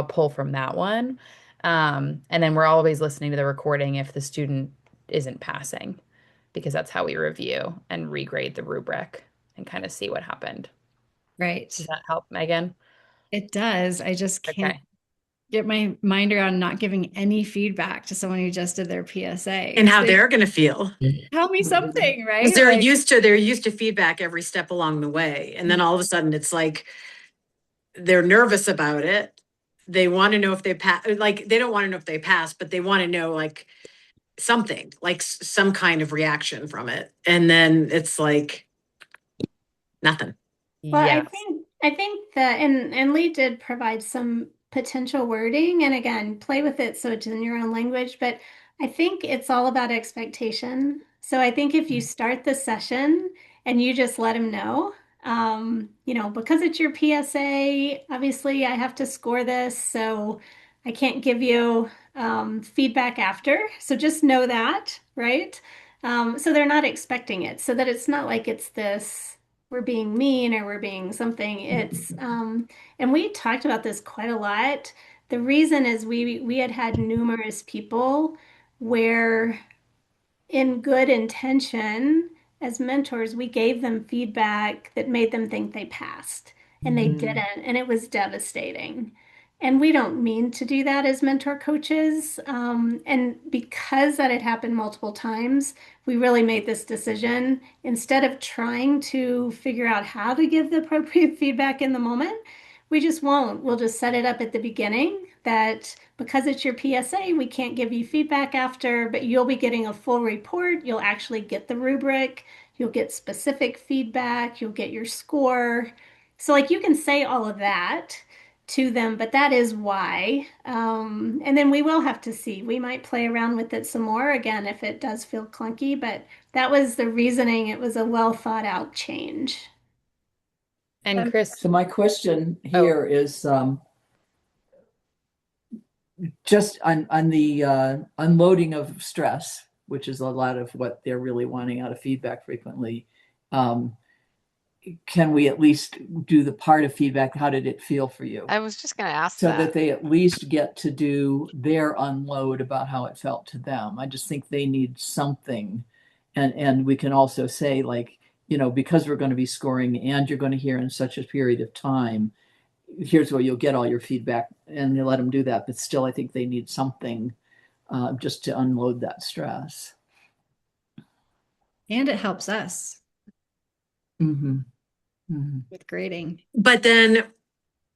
pull from that one. And then we're always listening to the recording if the student isn't passing, because that's how we review and regrade the rubric and kind of see what happened. Right. Does that help, Megan? It does. I just can't Okay. get my mind around not giving any feedback to someone who just did their PSA. And 'Cause how they they're going to feel. tell me something, Because right? Like, they're used to feedback every step along the way. And then all of a sudden it's like they're nervous about it. They want to know if they pass, like they don't want to know if they pass, but they want to know like something, like some kind of reaction from it. And then it's like nothing. Well, I Yeah. think that and Lee did provide some potential wording and again, play with it so it's in your own language, but I think it's all about expectation. So I think if you start the session and you just let him know, because it's your PSA, obviously I have to score this, so I can't give you feedback after. So just know that, right? So they're not expecting it, so that it's not like it's this we're being mean or we're being something. And we talked about this quite a lot. The reason is we had numerous people where in good intention, as mentors, we gave them feedback that made them think they passed, and they Mhm. didn't, and it was devastating. And we don't mean to do that as mentor coaches. And because that had happened multiple times, we really made this decision. Instead of trying to figure out how to give the appropriate feedback in the moment, we just won't. We'll just set it up at the beginning that because it's your PSA, we can't give you feedback after, but you'll be getting a full report. You'll actually get the rubric. You'll get specific feedback. You'll get your score. So, like, you can say all of that to them, but that is why. And then we will have to see. We might play around with it some more again if it does feel clunky, but that was the reasoning. It was a well thought out change. And Chris, So my question oh, here is just on the unloading of stress, which is a lot of what they're really wanting out of feedback frequently. Um, can we at least do the part of feedback? How did it feel for you? I was just going to ask So that that. they at least get to do their unload about how it felt to them. I just think they need something. And we can also say, like, because we're going to be scoring and you're going to hear in such a period of time, here's where you'll get all your feedback, and you let them do that. But still, I think they need something just to unload that stress. and it helps us Mm-hmm. Mm-hmm. with grading. But then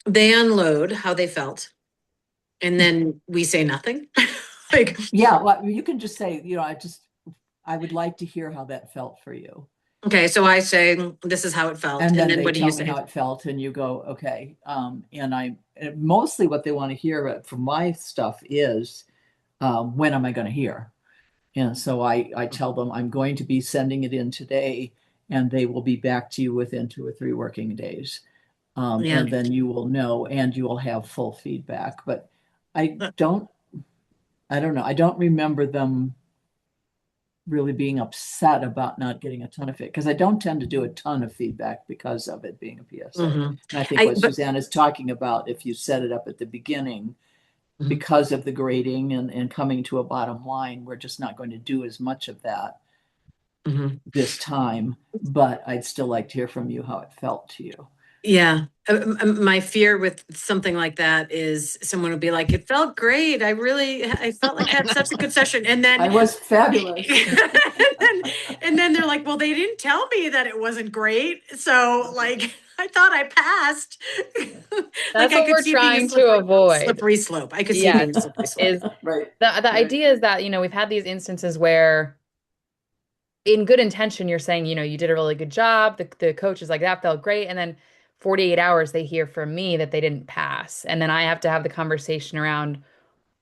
they unload how they felt. And then we say nothing. Like, Yeah, well, you can just say, I would like to hear how that felt for you. okay, so I say, this is how it felt. And And then then they what do you tell me say? how it felt, and you go, okay. And mostly what they want to hear from my stuff is, when am I going to hear? And so I tell them I'm going to be sending it in today, and they will be back to you within 2 or 3 working days. Yeah. And then you will know, and you will have full feedback. But I don't, I don't know. I don't remember them really being upset about not getting a ton of it, because I don't tend to do a ton of feedback because of it being a PSA. Mhm. And I think what But Suzanne is talking about, if you set it up at the beginning, Mhm. because of the grading and coming to a bottom line, we're just not going to do as much of that Mhm. this time. But I'd still like to hear from you how it felt to you. Yeah. My fear with something like that is someone will be like, it felt great. I felt like I had such a good session. And I then, was fabulous. and then they're like, well, they didn't tell me that it wasn't great. So like, I thought I passed. Like that's I what could we're see it being a trying to avoid. slippery slope. I could see it Yes, being a slippery slope. is Right. the Right. idea is that, we've had these instances where in good intention, you're saying, you did a really good job. The coach is like, that felt great. And then 48 hours they hear from me that they didn't pass. And then I have to have the conversation around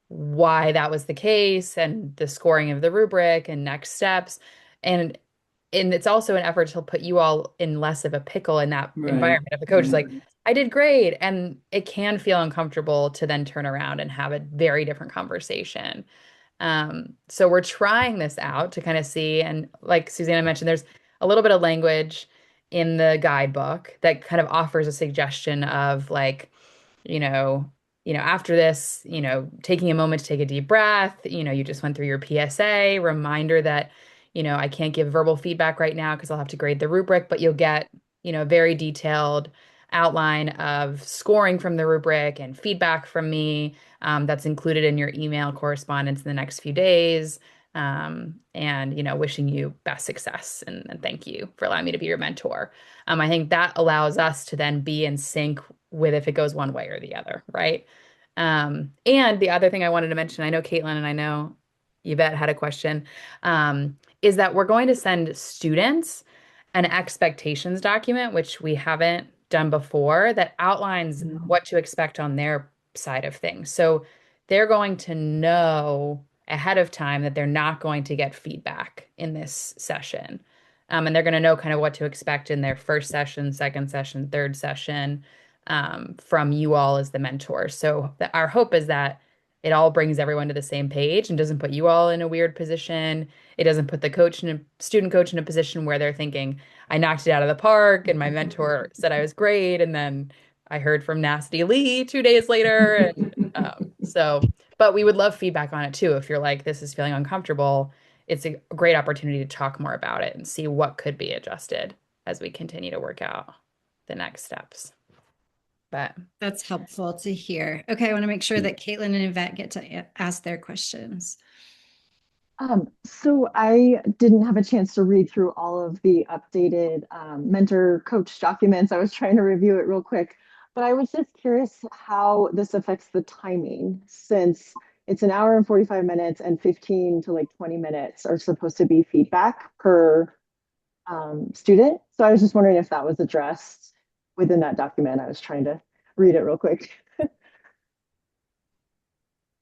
why that was the case and the scoring of the rubric and next steps. And and it's also an effort to put you all in less of a pickle in that Right. environment. If the coach is like, I did great, and it can feel uncomfortable to then turn around and have a very different conversation. So we're trying this out to kind of see, and like Susanna mentioned, there's a little bit of language in the guidebook that kind of offers a suggestion of like, you know, after this, taking a moment to take a deep breath, you just went through your PSA, reminder that, I can't give verbal feedback right now because I'll have to grade the rubric, but you'll get, a very detailed outline of scoring from the rubric and feedback from me, that's included in your email correspondence in the next few days. And, wishing you best success and thank you for allowing me to be your mentor. I think that allows us to then be in sync with if it goes one way or the other, right? And the other thing I wanted to mention, I know Caitlin and I know Yvette had a question, is that we're going to send students an expectations document, which we haven't done before, that outlines what to expect on their side of things. So they're going to know ahead of time that they're not going to get feedback in this session. And they're going to know kind of what to expect in their first session, second session, third session, from you all as the mentors. So our hope is that it all brings everyone to the same page and doesn't put you all in a weird position. It doesn't put the student coach in a position where they're thinking, I knocked it out of the park and my mentor said I was great. And then I heard from Nasty Lee 2 days later. And but we would love feedback on it too. If you're like, this is feeling uncomfortable, it's a great opportunity to talk more about it and see what could be adjusted as we continue to work out the next steps. But That's helpful to hear. Okay, I want to make sure that Caitlin and Yvette get to ask their questions. So I didn't have a chance to read through all of the updated mentor coach documents. I was trying to review it real quick, but I was just curious how this affects the timing since it's an hour and 45 minutes and 15 to like 20 minutes are supposed to be feedback per student. So I was just wondering if that was addressed within that document. I was trying to read it real quick.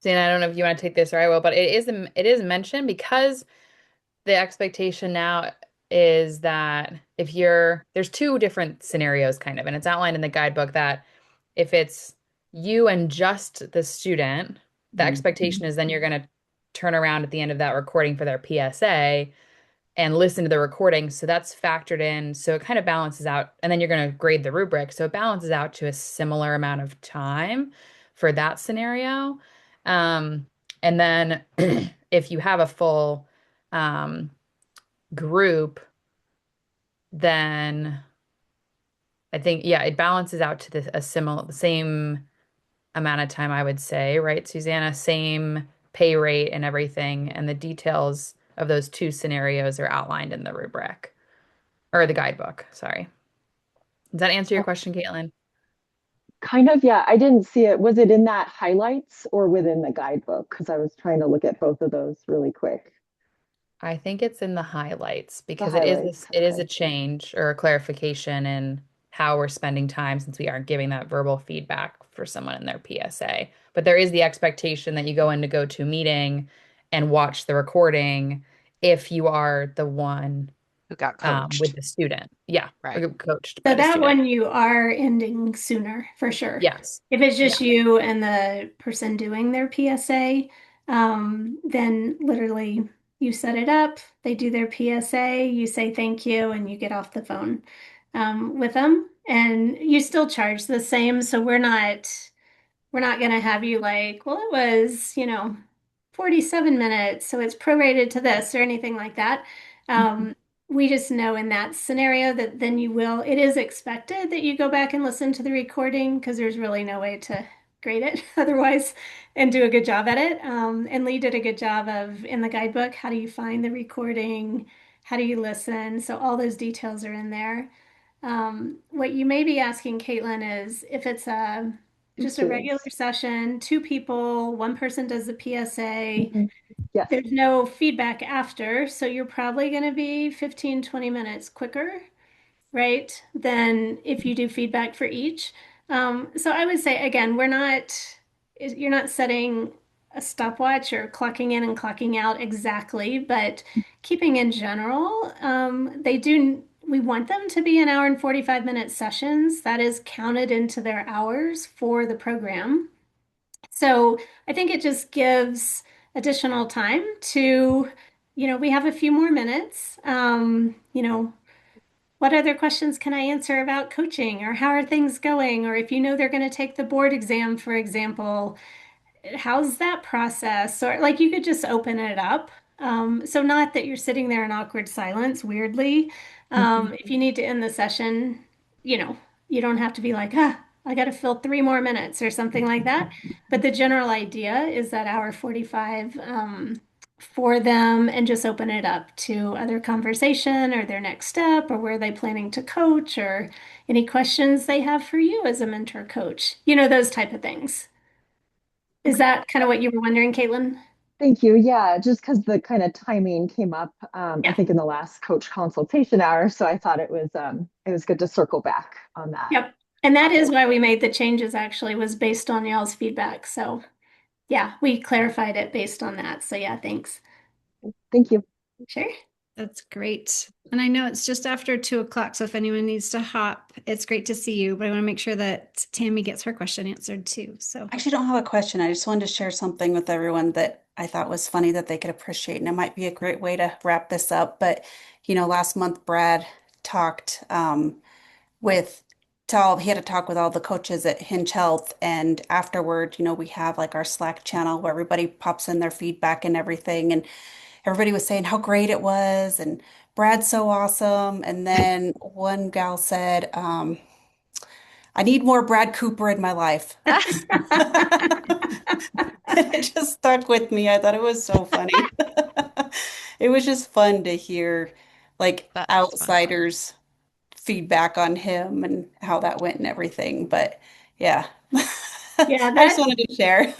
Zana, I don't know if you want to take this or I will, but it is mentioned because the expectation now is that there's two different scenarios kind of, and it's outlined in the guidebook that if it's you and just the student, the expectation is then you're going to turn around at the end of that recording for their PSA and listen to the recording. So that's factored in. So it kind of balances out. And then you're going to grade the rubric. So it balances out to a similar amount of time for that scenario. Um, and then if you have a full group, then I think, yeah, it balances out to the same amount of time, I would say, right, Susanna? Same pay rate and everything. And the details of those two scenarios are outlined in the rubric or the guidebook. Sorry. Does that answer your question, Caitlin? Kind of, yeah. I didn't see it. Was it in that highlights or within the guidebook? Because I was trying to look at both of those really quick. I think it's in the highlights The because highlights. it is a Okay. change or a clarification in how we're spending time since we aren't giving that verbal feedback for someone in their PSA. But there is the expectation that you go in to go to a meeting and watch the recording if you are the one Who got with coached. the student. Yeah, Right. or coached by So the that student. one you are ending sooner for sure. Yes. If it's Yeah. just you and the person doing their PSA, then literally you set it up, they do their PSA, you say thank you, and you get off the phone with them. And you still charge the same. So we're not going to have you like, well, it was, 47 minutes, so it's prorated to this or anything like that. We just know in that scenario that then it is expected that you go back and listen to the recording because there's really no way to grade it otherwise and do a good job at it. And Lee did a good job of in the guidebook, how do you find the recording? How do you listen? So all those details are in there. What you may be asking, Caitlin, is if it's Two just a regular students. session, two people, one person does the PSA, Mhm. Yes. there's no feedback after, so you're probably going to be 15, 20 minutes quicker right, than if you do feedback for each. So I would say, again, you're not setting a stopwatch or clocking in and clocking out exactly, but keeping in general, we want them to be an hour and 45-minute sessions. That is counted into their hours for the program. So I think it just gives additional time to, we have a few more minutes. What other questions can I answer about coaching, or how are things going? Or if you know they're going to take the board exam, for example, how's that process? Or like you could just open it up. So not that you're sitting there in awkward silence, weirdly. If you need to end the session, you know, you don't have to be like, I got to fill 3 more minutes or something like that. But the general idea is that hour 45 for them, and just open it up to other conversation or their next step, or where they planning to coach, or any questions they have for you as a mentor coach, those type of things. Is Okay. that kind of what you were wondering, Caitlin? Thank you. Yeah, just because the kind of timing came up, I Yeah. think in the last coach consultation hour, so I thought it was good to circle back on that. Yep. And that is why we made the changes, actually, was based on y'all's feedback. So yeah, we clarified it based on that. So yeah, thanks. Thank you. Sure. That's great. And I know it's just after 2 o'clock, so if anyone needs to hop, it's great to see you, but I want to make sure that Tammy gets her question answered too. So I actually don't have a question. I just wanted to share something with everyone that I thought was funny that they could appreciate. And it might be a great way to wrap this up. But, last month, Brad talked with he had a talk with all the coaches at Hinge Health. And afterward, we have like our Slack channel where everybody pops in their feedback and everything. And everybody was saying how great it was. And Brad's so awesome. And then one gal said, I need more Brad Cooper in my life. It just stuck with me. I thought it was so funny. It was just fun to hear like That is funny. outsiders' feedback on him and how that went and everything. But yeah, Yeah, I just wanted to share.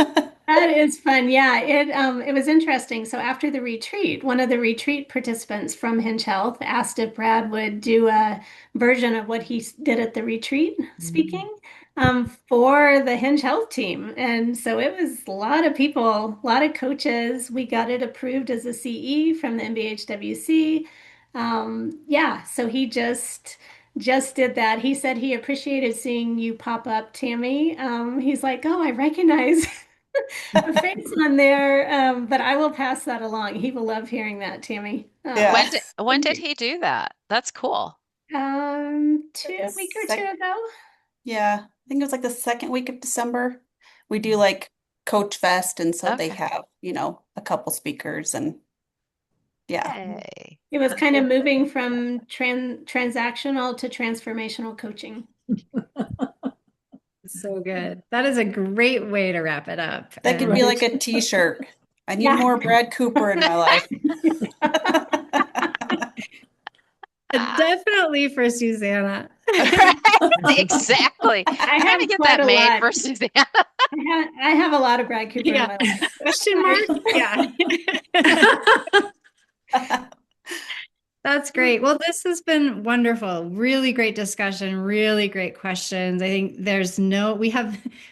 that is fun. Yeah, it was interesting. So after the retreat, one of the retreat participants from Hinge Health asked if Brad would do a version of what he did at the retreat, speaking for the Hinge Health team. And so it was a lot of people, a lot of coaches. We got it approved as a CE from the MBHWC. Yeah, so he just did that. He said he appreciated seeing you pop up, Tammy. He's like, oh, I recognize a face on there, but I will pass that along. He will love hearing that, Tammy. Yeah. When did he do that? That's cool. A week or two ago. Yeah, I think it was like the second week of December. We do like Coach Fest, and so they Okay. have, a couple speakers and yeah. Yay. It was kind of moving from transactional to transformational coaching. so good. That is a great way to wrap it up. That could And be like a t-shirt. I need Yeah. more Brad Cooper in my life. definitely for Susanna. Right, exactly. I I'm have gonna get quite that a made lot. for Susanna. I have a lot of Brad Cooper in Yeah. my life. Question mark? Yeah. That's great. Well, this has been wonderful. Really great discussion, really great questions. I think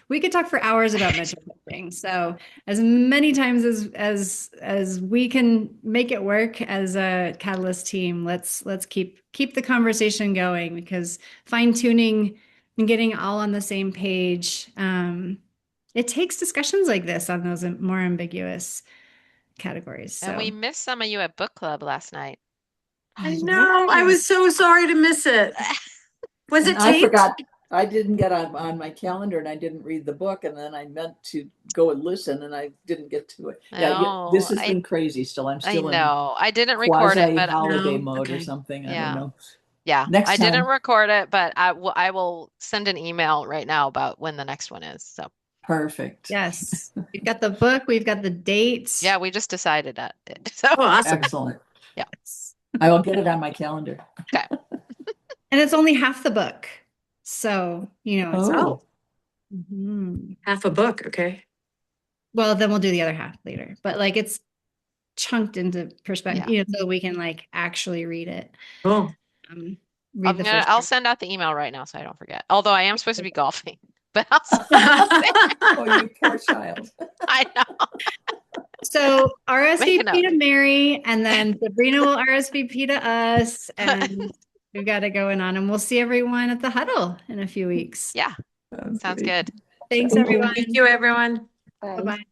we could talk for hours about mental coaching. So as many times as we can make it work as a Catalyst team, let's keep the conversation going, because fine tuning and getting all on the same page, it takes discussions like this on those more ambiguous categories. And we So missed some of you at book club last night. I know. I was so sorry to miss it. Was And it I taped? forgot, I didn't get on my calendar, and I didn't read the book, and then I meant to go and listen, and I didn't get to it. Yeah, this No, has been crazy still. I'm I still in know. I didn't record it, quasi but holiday No. mode or Okay. something. I don't yeah. know. Yeah, Next I didn't time. record it, but I will send an email right now about when the next one is. So Perfect. yes, we've got the book, we've got the dates. yeah, we just decided that. So Oh, awesome. Excellent. yeah. I will get it on my calendar. Okay. And it's only half the book. So, it's Oh, Mhm. Half a book. Okay. Well, then we'll do the other half later. But like it's chunked into perspective, Yeah. so we can like actually read it. Cool. Um, read the first I'll part. send out the email right now so I don't forget. Although I am supposed to be golfing, but I'll send it. Oh, you poor child. I know. So Make a RSVP note. to Mary, and then Sabrina will RSVP to us, and we've got it going on. And we'll see everyone at the huddle in a few weeks. Yeah, sounds great. good. Thanks, Thank you. everyone. Thank you, everyone. Bye. Bye-bye.